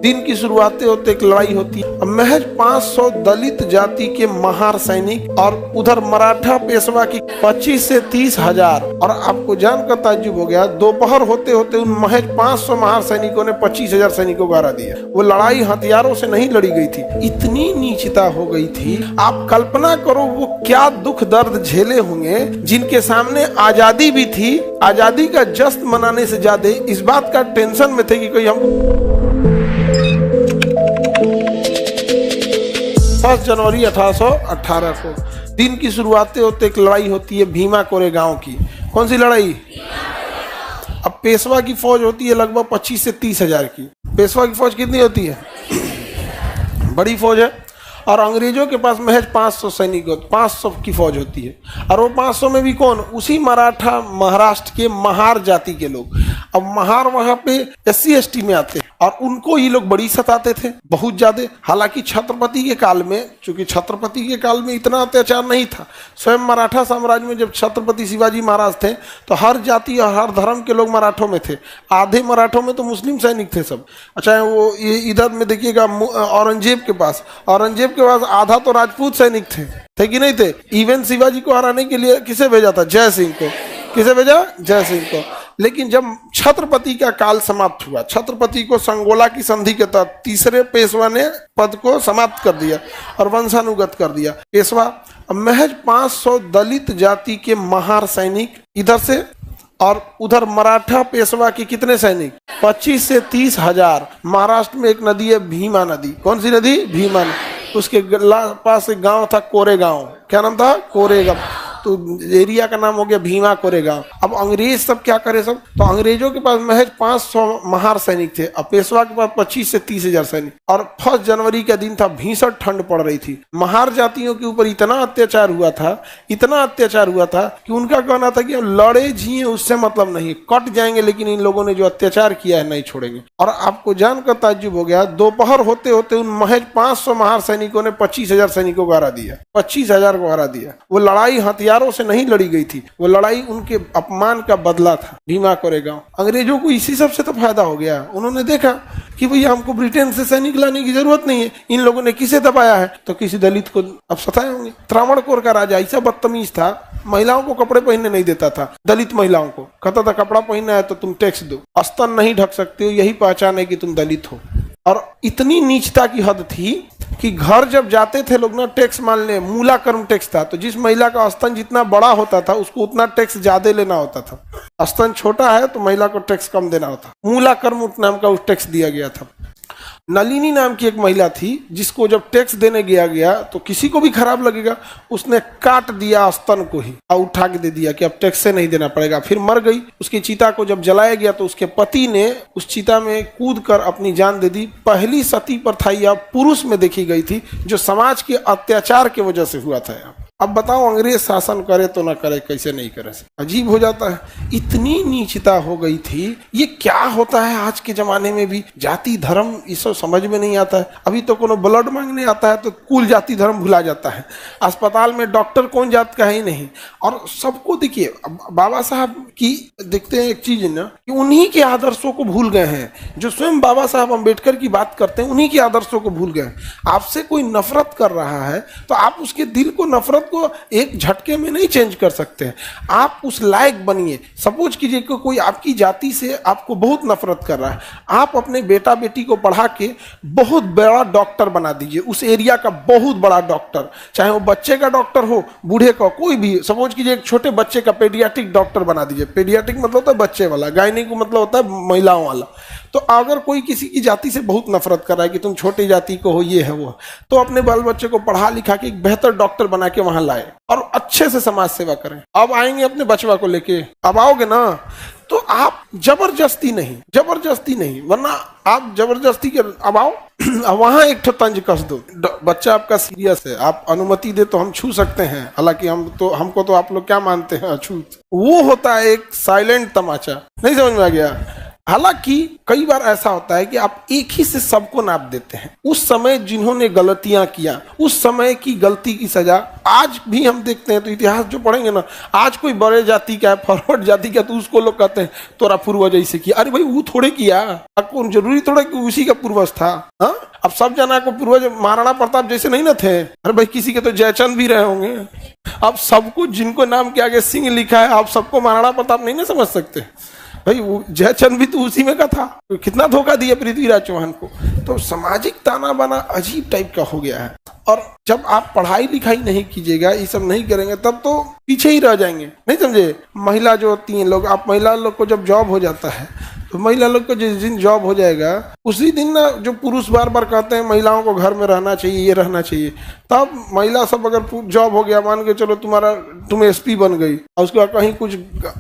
दिन की शुरुआत होते एक लड़ाई होती है। महज 500 दलित जाति के महार सैनिक और उधर मराठा पेशवा की 25 से 30 हजार। और आपको जानकर ताज्जुब हो गया, दोपहर होते होते उन महज 500 महार सैनिकों ने 25,000 सैनिकों को हरा दिया। वो लड़ाई हथियारों से नहीं लड़ी गई थी, इतनी नीचता हो गई थी। आप कल्पना करो वो क्या दुख दर्द झेले होंगे जिनके सामने आजादी भी थी। आजादी का जश्न मनाने से ज्यादा इस बात का टेंशन में थे कि कोई हम 1 जनवरी 1818 को दिन की शुरुआत होते एक लड़ाई होती है भीमा कोरेगांव की। कौन सी लड़ाई? अब पेशवा की फौज होती है लगभग 25 से 30 हजार की। पेशवा की फौज कितनी होती है? बड़ी फौज है। और अंग्रेजों के पास महज 500 सैनिक 500 की फौज होती है। और वो 500 में भी कौन? उसी मराठा महाराष्ट्र के महार जाति के लोग। अब महार वहां पे SC ST में आते हैं और उनको ये लोग बड़ी सताते थे, बहुत ज्यादा। हालांकि छत्रपति के काल में, चूंकि छत्रपति के काल में इतना अत्याचार नहीं था, स्वयं मराठा साम्राज्य में जब छत्रपति शिवाजी महाराज थे तो हर जाति और हर धर्म के लोग मराठों में थे। आधे मराठों में तो मुस्लिम सैनिक थे सब। अच्छा, वो इधर में देखिएगा औरंगजेब के पास आधा तो राजपूत सैनिक थे कि नहीं थे? इवन शिवाजी को हराने के लिए किसे भेजा था? जय सिंह को। किसे भेजा? जय सिंह को। लेकिन जब छत्रपति का काल समाप्त हुआ, छत्रपति को संगोला की संधि के तहत तीसरे पेशवा ने पद को समाप्त कर दिया और वंशानुगत कर दिया। पेशवा महज 500 दलित जाति के महार सैनिक इधर से और उधर मराठा पेशवा के कितने सैनिक? 25 से 30 हजार। महाराष्ट्र में एक नदी है भीमा नदी। कौन सी नदी? भीमा नदी। उसके पास एक गांव था कोरेगांव। क्या नाम था? कोरेगांव। तो एरिया का नाम हो गया भीमा कोरेगांव। अब अंग्रेज सब क्या करे सब? तो अंग्रेजों के पास महज 500 महार सैनिक थे और पेशवा के पास 25 से 30 हजार सैनिक। और 1 जनवरी का दिन था, भीषण ठंड पड़ रही थी। महार जातियों के ऊपर इतना अत्याचार हुआ था कि उनका कहना था कि हम लड़े जिए उससे मतलब नहीं, कट जाएंगे, लेकिन इन लोगों ने जो अत्याचार किया है नहीं छोड़ेंगे। और आपको जानकर ताज्जुब हो गया, दोपहर होते होते उन महज 500 महार सैनिकों ने 25,000 सैनिकों को हरा दिया। 25,000 को हरा दिया। वो लड़ाई हथियारों से नहीं लड़ी गई थी, वो लड़ाई उनके अपमान का बदला था। भीमा कोरेगांव। अंग्रेजों को इसी सबसे तो फायदा हो गया। उन्होंने देखा कि भैया हमको ब्रिटेन से सैनिक लाने की जरूरत नहीं है, इन लोगों ने किसे दबाया है? तो किसी दलित को अब सताए होंगे। त्रावणकोर का राजा ऐसा बदतमीज था, महिलाओं को कपड़े पहनने नहीं देता था। दलित महिलाओं को कहता था कपड़ा पहनना है तो तुम टैक्स दो, स्तन नहीं ढक सकते हो, यही पहचान है कि तुम दलित हो। और इतनी नीचता की हद थी कि घर जब जाते थे लोग ना, टैक्स मान ले, मूला कर्म टैक्स था। तो जिस महिला का स्तन जितना बड़ा होता था उसको उतना टैक्स ज्यादा लेना होता था। स्तन छोटा है तो महिला को टैक्स कम देना होता। मूला कर्म नाम का उस टैक्स दिया गया था। नलिनी नाम की एक महिला थी जिसको जब टैक्स देने गया तो किसी को भी खराब लगेगा, उसने काट दिया स्तन को ही और उठा के दे दिया कि अब टैक्स से नहीं देना पड़ेगा। फिर मर गई। उसकी चिता को जब जलाया गया तो उसके पति ने उस चिता में कूद कर अपनी जान दे दी। पहली सती प्रथा यह पुरुष में देखी गई थी जो समाज के अत्याचार की वजह से हुआ था। अब बताओ अंग्रेज शासन करे तो ना करे, कैसे नहीं करे? अजीब हो जाता है। इतनी नीचता हो गई थी। ये क्या होता है आज के जमाने में भी? जाति धर्म ये सब समझ में नहीं आता है। अभी तो कोनो ब्लड मांगने आता है तो कुल जाति धर्म भुला जाता है। अस्पताल में डॉक्टर कौन जात का ही नहीं। और सबको देखिए, बाबा साहब की देखते हैं एक चीज ना कि उन्हीं के आदर्शों को भूल गए हैं। जो स्वयं बाबा साहब अम्बेडकर की बात करते हैं उन्हीं के आदर्शों को भूल गए। आपसे कोई नफरत कर रहा है तो आप उसके दिल को, नफरत को एक झटके में नहीं चेंज कर सकते हैं। आप उस लायक बनिए। सपोज कीजिए कि कोई आपकी जाति से आपको बहुत नफरत कर रहा है, आप अपने बेटा बेटी को पढ़ा के बहुत बड़ा डॉक्टर बना दीजिए, उस एरिया का बहुत बड़ा डॉक्टर, चाहे वो बच्चे का डॉक्टर हो, बूढ़े का, कोई भी। सपोज कीजिए एक छोटे बच्चे का पेडियाट्रिक डॉक्टर बना दीजिए। पेडियाट्रिक मतलब होता है बच्चे वाला, गायनिक मतलब होता है महिलाओं वाला। तो अगर कोई किसी की जाति से बहुत नफरत कर रहा है कि तुम छोटी जाति को हो, ये है वो, तो अपने बाल बच्चे को पढ़ा लिखा के एक बेहतर डॉक्टर बना के वहां लाए और अच्छे से समाज सेवा करें। अब आएंगे अपने बचवा को लेके, अब आओगे ना तो आप जबरदस्ती नहीं, वरना आप जबरदस्ती के अब आओ वहां एक तंज कस दो। बच्चा आपका सीरियस है, आप अनुमति दे तो हम छू सकते हैं। हालांकि हमको तो आप लोग क्या मानते हैं अछूत। वो होता है एक साइलेंट तमाचा। नहीं समझ में आ गया? हालांकि कई बार ऐसा होता है कि आप एक ही से सबको नाप देते हैं। उस समय जिन्होंने गलतियां किया, उस समय की गलती की सजा आज भी हम देखते हैं। तो इतिहास जो पढ़ेंगे ना, आज कोई बड़े जाति का है, फॉरवर्ड जाति का, तो उसको लोग कहते हैं तोरा पूर्वज ऐसे किया। अरे भाई वो थोड़े किया, आपको जरूरी थोड़ा कि उसी का पूर्वज था। हाँ, अब सब जना को पूर्वज महाराणा प्रताप जैसे नहीं ना थे। अरे भाई किसी के तो जयचंद भी रहे होंगे। अब सबको जिनको नाम के आगे सिंह लिखा है, आप सबको महाराणा प्रताप नहीं ना समझ सकते भाई। वो जयचंद भी तो उसी में का था। तो कितना धोखा दिया पृथ्वीराज चौहान को। तो सामाजिक ताना बाना अजीब टाइप का हो गया है। और जब आप पढ़ाई लिखाई नहीं कीजिएगा, ये सब नहीं करेंगे, तब तो पीछे ही रह जाएंगे। नहीं समझे? महिला जो होती हैं लोग, आप महिला लोग को जब जॉब हो जाता है, तो महिला लोग को जिस दिन जॉब हो जाएगा उसी दिन ना, जो पुरुष बार बार कहते हैं महिलाओं को घर में रहना चाहिए, ये रहना चाहिए, तब महिला सब अगर जॉब हो गया, मान के चलो तुम एसपी बन गई और उसके बाद कहीं कुछ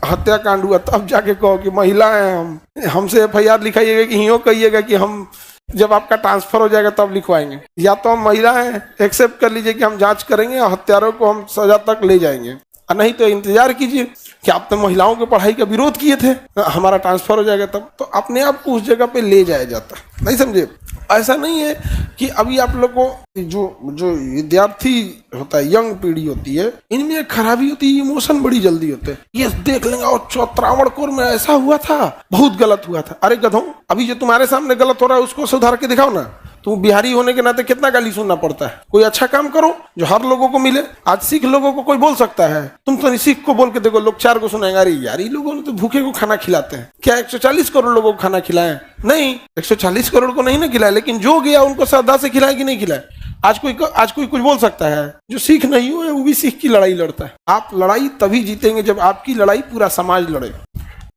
हत्याकांड हुआ, तब जाके कहो कि महिला है, हमसे एफआईआर लिखाइएगा कि यूँ कहिएगा कि हम जब आपका ट्रांसफर हो जाएगा तब लिखवाएंगे। या तो हम महिला हैं, एक्सेप्ट कर लीजिए कि हम जांच करेंगे और हत्यारों को हम सजा तक ले जाएंगे, और नहीं तो इंतजार कीजिए कि आप तो महिलाओं की पढ़ाई का विरोध किए थे, हमारा ट्रांसफर हो जाएगा तब। तो अपने आप को उस जगह पे ले जाया जाता है। नहीं समझे? ऐसा नहीं है कि अभी आप लोग को जो विद्यार्थी होता है, यंग पीढ़ी होती है, इनमें एक खराबी होती है, इमोशन बड़ी जल्दी होते हैं। ये देख लेंगे और चौत्रावणकोर में ऐसा हुआ था, बहुत गलत हुआ था। अरे गधों, अभी जो तुम्हारे सामने गलत हो रहा है उसको सुधार के दिखाओ ना। तुम बिहारी होने के नाते कितना गाली सुनना पड़ता है। कोई अच्छा काम करो जो हर लोगों को मिले। आज सिख लोगों को कोई बोल सकता है, तुम तो नहीं सिख को बोल के देखो, लोग 4 को सुनाएंगे, अरे यार ये लोगों ने तो भूखे को खाना खिलाते हैं। क्या 140 करोड़ लोगों को खाना खिलाए? नहीं, 140 करोड़ को नहीं ना खिलाए, लेकिन जो गया उनको श्रद्धा से खिलाए कि नहीं खिलाए? आज कोई कुछ बोल सकता है? जो सिख नहीं हुए वो भी सिख की लड़ाई लड़ता है। आप लड़ाई तभी जीतेंगे जब आपकी लड़ाई पूरा समाज लड़े।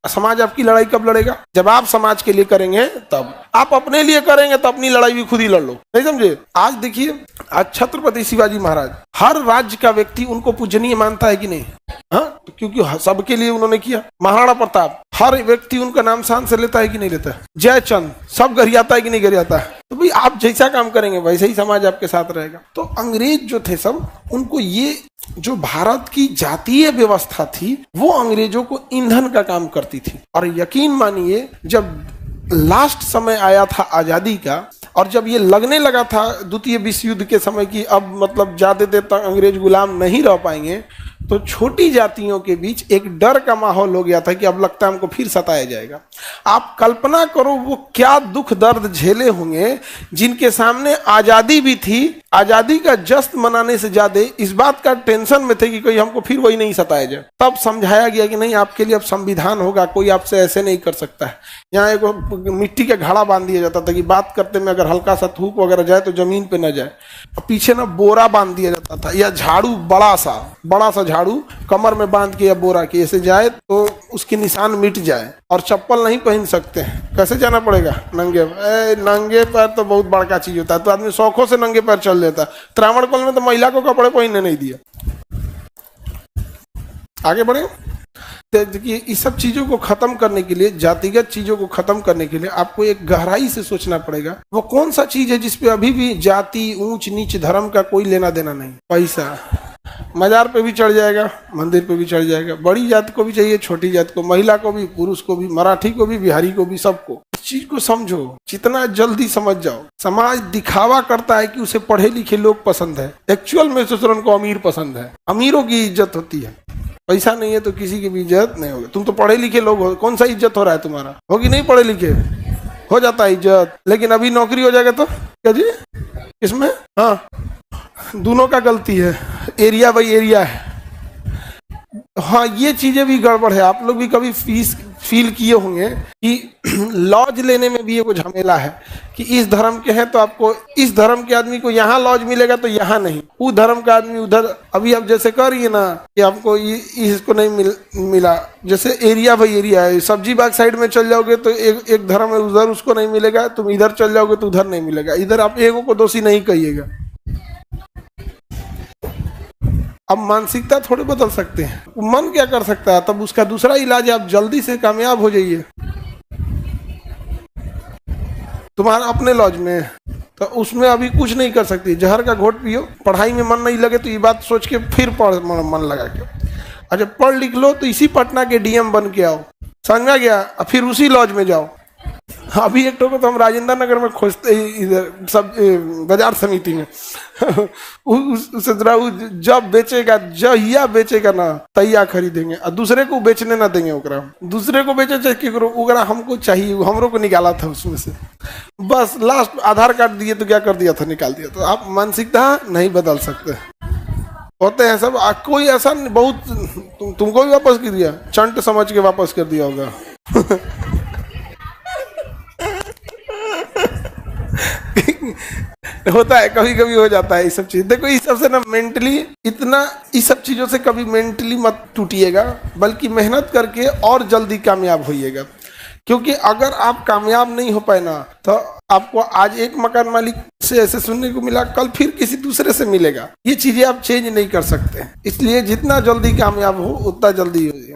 समाज आपकी लड़ाई कब लड़ेगा? जब आप समाज के लिए करेंगे तब। आप अपने लिए करेंगे तो अपनी लड़ाई भी खुद ही लड़ लो। नहीं समझे? आज देखिए, आज छत्रपति शिवाजी महाराज, हर राज्य का व्यक्ति उनको पूजनीय मानता है कि नहीं? हाँ, तो क्योंकि सबके लिए उन्होंने किया। महाराणा प्रताप, हर व्यक्ति उनका नाम शान से लेता है कि नहीं लेता है? जयचंद, सब गरियाता है कि नहीं गरियाता है? तो भाई आप जैसा काम करेंगे वैसे ही समाज आपके साथ रहेगा। तो अंग्रेज जो थे सब, उनको ये जो भारत की जातीय व्यवस्था थी वो अंग्रेजों को ईंधन का काम करती थी। और यकीन मानिए, जब लास्ट समय आया था आजादी का, और जब ये लगने लगा था द्वितीय विश्व युद्ध के समय की अब मतलब ज्यादा देर तक अंग्रेज गुलाम नहीं रह पाएंगे, तो छोटी जातियों के बीच एक डर का माहौल हो गया था कि अब लगता है हमको फिर सताया जाएगा। आप कल्पना करो वो क्या दुख दर्द झेले होंगे जिनके सामने आजादी भी थी। आजादी का जश्न मनाने से ज्यादा इस बात का टेंशन में थे कि कोई हमको फिर वही नहीं सताया जाए। तब समझाया गया कि नहीं, आपके लिए अब संविधान होगा, कोई आपसे ऐसे नहीं कर सकता है। यहाँ एक मिट्टी का घड़ा बांध दिया जाता था कि बात करते में अगर हल्का सा थूक वगैरह जाए तो जमीन पे न जाए। पीछे ना बोरा बांध दिया जाता था, या झाड़ू, बड़ा सा झाड़ू कमर में बांध के या बोरा के ऐसे जाए तो उसके निशान मिट जाए। और चप्पल नहीं पहन सकते हैं। कैसे जाना पड़ेगा? नंगे पैर तो बहुत बड़का चीज होता है, तो आदमी शौखों से नंगे पैर चल लेता है। त्रावणकोर में तो महिला को कपड़े पहनने नहीं दिया। आगे बढ़े। देखिए, इस सब चीजों को खत्म करने के लिए, जातिगत चीजों को खत्म करने के लिए आपको एक गहराई से सोचना पड़ेगा। वो कौन सा चीज है जिसपे अभी भी जाति, ऊंच नीच, धर्म का कोई लेना देना नहीं? पैसा। मजार पे भी चढ़ जाएगा, मंदिर पे भी चढ़ जाएगा। बड़ी जात को भी चाहिए, छोटी जात को, महिला को भी, पुरुष को भी, मराठी को भी, बिहारी को भी, सबको। इस चीज को समझो, जितना जल्दी समझ जाओ। समाज दिखावा करता है कि उसे पढ़े लिखे लोग पसंद है, एक्चुअल में दूसरों को अमीर पसंद है। अमीरों की इज्जत होती है, पैसा नहीं है तो किसी की भी इज्जत नहीं होगी। तुम तो पढ़े लिखे लोग हो, कौन सा इज्जत हो रहा है तुम्हारा? होगी नहीं? पढ़े लिखे हो जाता है इज्जत, लेकिन अभी नौकरी हो जाएगा तो क्या जी? इसमें हाँ, दोनों का गलती है, एरिया बाई एरिया है। हाँ, ये चीजें भी गड़बड़ है। आप लोग भी कभी फील किए होंगे कि लॉज लेने में भी ये कुछ झमेला है कि इस धर्म के हैं तो आपको, इस धर्म के आदमी को यहाँ लॉज मिलेगा तो यहाँ नहीं, उस धर्म का आदमी उधर। अभी आप जैसे कर रही है ना कि आपको इसको नहीं मिला, जैसे एरिया बाई एरिया है। सब्जी बाग साइड में चल जाओगे तो एक धर्म है उधर, उसको नहीं मिलेगा। तुम इधर चल जाओगे तो उधर नहीं मिलेगा। इधर आप एगो को दोषी नहीं कहिएगा। अब मानसिकता थोड़े बदल सकते हैं, मन क्या कर सकता है? तब उसका दूसरा इलाज, आप जल्दी से कामयाब हो जाइए। तुम्हारा अपने लॉज में तो उसमें अभी कुछ नहीं कर सकती। जहर का घोट पियो, पढ़ाई में मन नहीं लगे तो ये बात सोच के फिर मन लगा के, अच्छा पढ़ लिख लो तो इसी पटना के डीएम बन के आओ, समझा गया? फिर उसी लॉज में जाओ। अभी एक को तो हम राजेंद्र नगर में खोजते ही इधर सब बाजार समिति में उससे जरा जब बेचेगा जहिया बेचेगा ना तैया खरीदेंगे और दूसरे को बेचने ना देंगे। ओकरा दूसरे को बेचे चाहे केकरो, ओकरा हमको चाहिए, हमरो को निकाला था उसमें से, बस लास्ट आधार कार्ड दिए तो क्या कर दिया था, निकाल दिया। तो आप मानसिकता नहीं बदल सकते, होते हैं सब। कोई ऐसा बहुत तुमको भी वापस कर दिया, चंट समझ के वापस कर दिया होगा। होता है, कभी कभी हो जाता है ये सब चीज। देखो इस सब से ना मेंटली इतना, इस सब चीजों से कभी मेंटली मत टूटिएगा, बल्कि मेहनत करके और जल्दी कामयाब होइएगा। क्योंकि अगर आप कामयाब नहीं हो पाए ना, तो आपको आज एक मकान मालिक से ऐसे सुनने को मिला, कल फिर किसी दूसरे से मिलेगा। ये चीजें आप चेंज नहीं कर सकते, इसलिए जितना जल्दी कामयाब हो उतना जल्दी हो।